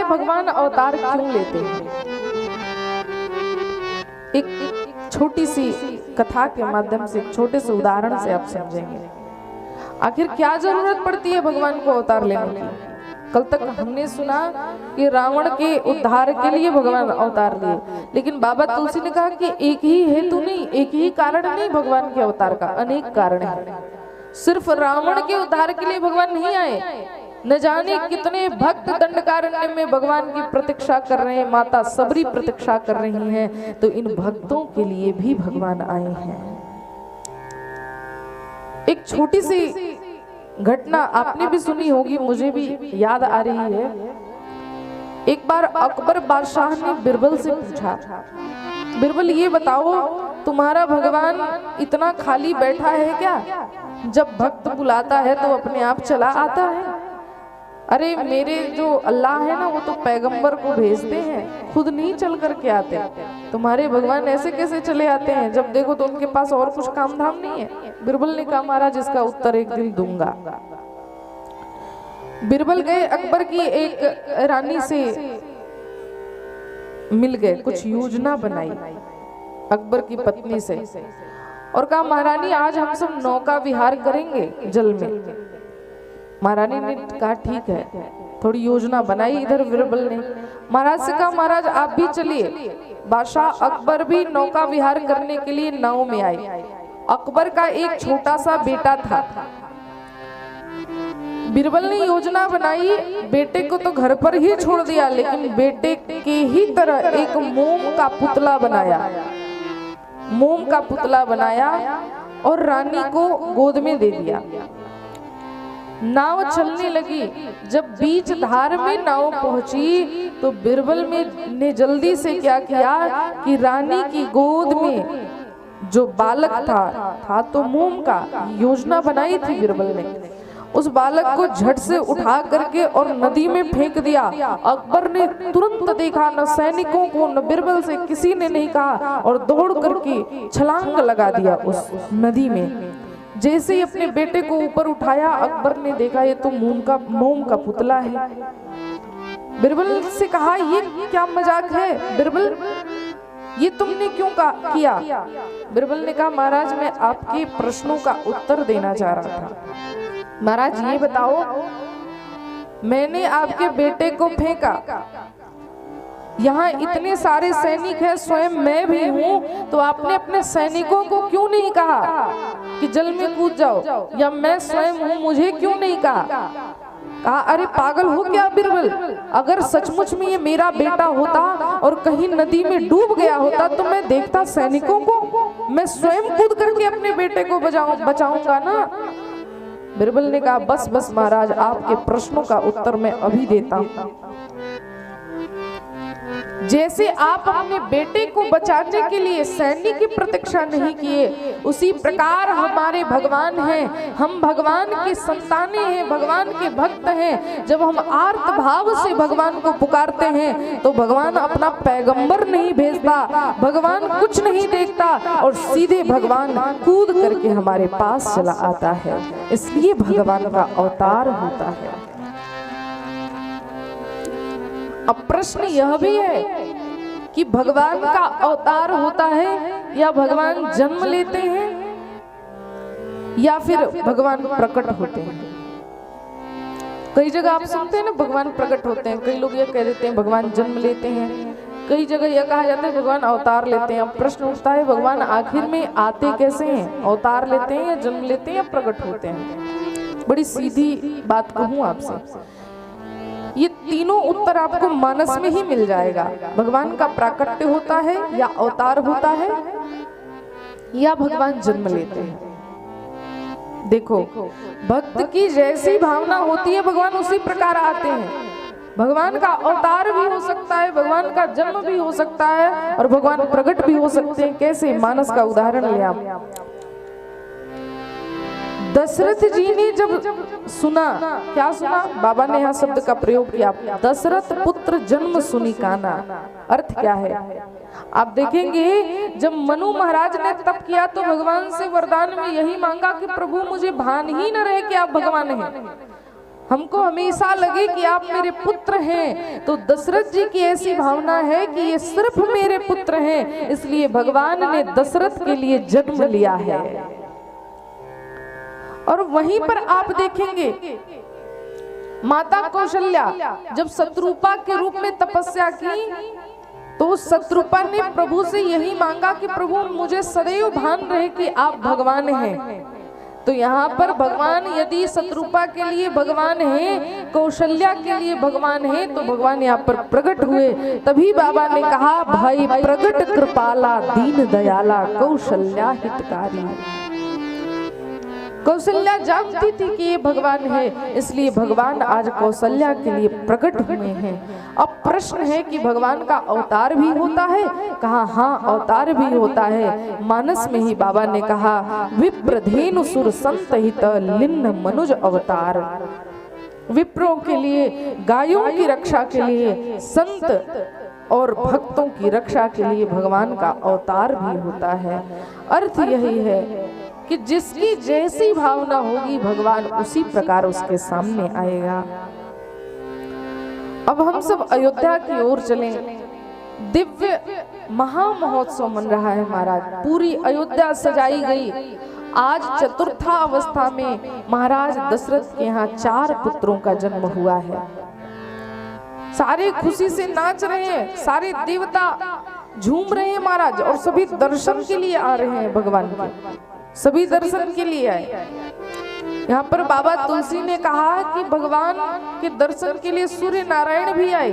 भगवान अवतार क्यों लेते हैं? एक छोटी सी कथा के माध्यम से, एक छोटे से उदाहरण से आप समझेंगे आखिर क्या जरूरत पड़ती है भगवान को अवतार लेने की। कल तक हमने सुना कि रावण के उद्धार के लिए भगवान अवतार लिए, लेकिन बाबा तुलसी ने कहा कि एक ही हेतु नहीं, एक ही कारण नहीं भगवान के अवतार का, अनेक कारण है। सिर्फ रावण के उद्धार के लिए भगवान नहीं आए, न जाने कितने भक्त दंडकारण्य में भगवान की प्रतीक्षा कर रहे हैं, माता सबरी प्रतीक्षा कर रही हैं, तो इन भक्तों के लिए भी भगवान आए हैं। एक छोटी सी घटना आपने भी सुनी होगी, मुझे भी याद आ रही है। एक बार अकबर बादशाह ने बिरबल से पूछा, बिरबल ये बताओ तुम्हारा भगवान इतना खाली बैठा है क्या? जब भक्त बुलाता है तो अपने आप चला आता है। अरे मेरे जो अल्लाह है ना, वो तो पैगंबर को भेजते हैं, खुद नहीं चल करके आते। तुम्हारे भगवान ऐसे कैसे चले आते हैं? जब देखो तो उनके पास और कुछ काम धाम नहीं है। बिरबल ने कहा महाराज इसका उत्तर एक दिन दूंगा। बिरबल गए, अकबर की एक रानी से मिल गए, कुछ योजना बनाई अकबर की पत्नी से और कहा महारानी आज हम सब नौका विहार करेंगे जल में। महारानी ने कहा ठीक है, थोड़ी योजना बनाई। इधर बिरबल ने महाराज से कहा महाराज आप भी चलिए। बादशाह अकबर भी नौका विहार करने के लिए नाव में आए। अकबर का एक छोटा सा बेटा था। बिरबल ने योजना बनाई, बेटे को तो घर पर ही छोड़ दिया, लेकिन बेटे के ही तरह एक मोम का पुतला बनाया, मोम का पुतला बनाया और रानी को गोद में दे दिया। नाव चलने लगी। जब बीच धार में नाव पहुंची तो बिरबल ने जल्दी से क्या किया कि रानी की गोद में जो बालक था तो मोम का, योजना बनाई थी बिरबल ने, उस बालक को झट से उठा करके और नदी में फेंक दिया। अकबर ने तुरंत देखा, न सैनिकों को न बिरबल से किसी ने नहीं कहा, और दौड़ करके छलांग लगा दिया उस नदी में। जैसे ही अपने बेटे को ऊपर उठाया, अकबर ने देखा ये तो मोम का पुतला है। बिरबल से कहा ये क्या मजाक है बिरबल, ये तुमने क्यों किया? बिरबल ने कहा महाराज मैं आपके प्रश्नों का उत्तर देना चाह रहा था। महाराज ये बताओ, मैंने आपके बेटे को फेंका, यहाँ इतने सारे सैनिक हैं, स्वयं मैं भी हूँ, तो आपने अपने सैनिकों को क्यों नहीं कहा कि जल में कूद जाओ? या मैं स्वयं हूँ, मुझे क्यों नहीं कहा? कहा अरे पागल हो क्या बिरबल, अगर सचमुच में ये मेरा बेटा होता और कहीं नदी में डूब गया होता तो मैं देखता सैनिकों को, मैं स्वयं कूद करके अपने बेटे को बचाऊंगा ना। बिरबल ने कहा बस बस महाराज, आपके प्रश्नों का उत्तर मैं अभी देता हूँ। जैसे आप अपने बेटे को बचाने के लिए सैनिक की प्रतीक्षा नहीं किए, उसी प्रकार हमारे भगवान हैं, हम भगवान के संतानें हैं, भगवान के भक्त हैं। जब हम आर्त भाव से भगवान को पुकारते हैं तो भगवान अपना पैगंबर नहीं भेजता, भगवान कुछ नहीं देखता और सीधे भगवान कूद करके हमारे पास चला आता है। इसलिए भगवान का अवतार होता है। अब प्रश्न यह भी है कि भगवान का अवतार होता है या भगवान जन्म लेते हैं या फिर भगवान प्रकट होते हैं? कई जगह आप सुनते हैं ना भगवान प्रकट होते हैं, कई लोग ये कह देते हैं भगवान जन्म लेते हैं, कई जगह यह कहा जाता है भगवान अवतार लेते हैं। अब प्रश्न उठता है भगवान आखिर में आते कैसे हैं? अवतार लेते हैं या जन्म लेते हैं या प्रकट होते हैं? बड़ी सीधी बात कहूं आपसे, ये तीनों उत्तर आपको मानस में ही मिल जाएगा। भगवान का प्राकट्य होता है या अवतार होता है या भगवान जन्म लेते हैं। देखो भक्त की जैसी भावना होती है भगवान उसी प्रकार आते हैं। भगवान का अवतार भी हो सकता है, भगवान का जन्म भी हो सकता है और भगवान प्रकट भी हो सकते हैं। कैसे? मानस का उदाहरण ले आप। दशरथ जी ने जब सुना, क्या सुना? बाबा ने यहाँ शब्द का प्रयोग किया, दशरथ पुत्र जन्म सुनी काना। अर्थ क्या है आप देखेंगे, जब मनु महाराज ने तप किया तो भगवान से वरदान में यही मांगा कि प्रभु मुझे भान ही न रहे कि आप भगवान हैं। हमको हमेशा लगे कि आप मेरे पुत्र हैं। तो दशरथ जी की ऐसी भावना है कि ये सिर्फ मेरे पुत्र हैं, इसलिए भगवान ने दशरथ के लिए जन्म लिया है। और वहीं पर आप देखेंगे माता कौशल्या जब शत्रुपा के रूप में तपस्या की, तो शत्रुपा ने प्रभु से यही मांगा कि प्रभु मुझे सदैव भान रहे कि आप भगवान हैं। तो यहाँ पर भगवान यदि शत्रुपा के लिए भगवान है, कौशल्या के लिए भगवान है, तो भगवान यहाँ पर प्रकट हुए। तभी बाबा ने कहा, भाई प्रगट कृपाला दीन दयाला कौशल्या हितकारी। कौशल्या जानती थी कि ये भगवान है, इसलिए भगवान आज कौशल्या के लिए प्रकट हुए हैं। अब प्रश्न है कि भगवान का अवतार भी होता है? कहा हाँ, अवतार भी होता है। मानस में ही बाबा ने कहा, विप्रधेनु सुर संत हित लिन्न मनुज अवतार। विप्रों के लिए, गायों की रक्षा के लिए, संत और भक्तों की रक्षा के लिए भगवान का अवतार भी होता है। अर्थ यही है कि जिसकी जैसी भावना होगी भगवान उसी प्रकार उसके सामने आएगा। अब हम सब अयोध्या की ओर चलें। दिव्य महामहोत्सव मन रहा है महाराज, पूरी अयोध्या सजाई गई। आज चतुर्था अवस्था में महाराज दशरथ के यहाँ 4 पुत्रों का जन्म हुआ है। सारे खुशी से नाच रहे हैं, सारे देवता झूम रहे हैं महाराज, और सभी दर्शन के लिए आ रहे हैं भगवान के, सभी दर्शन के लिए आए। यहाँ पर बाबा तुलसी ने कहा कि भगवान के दर्शन के लिए सूर्य नारायण भी आए।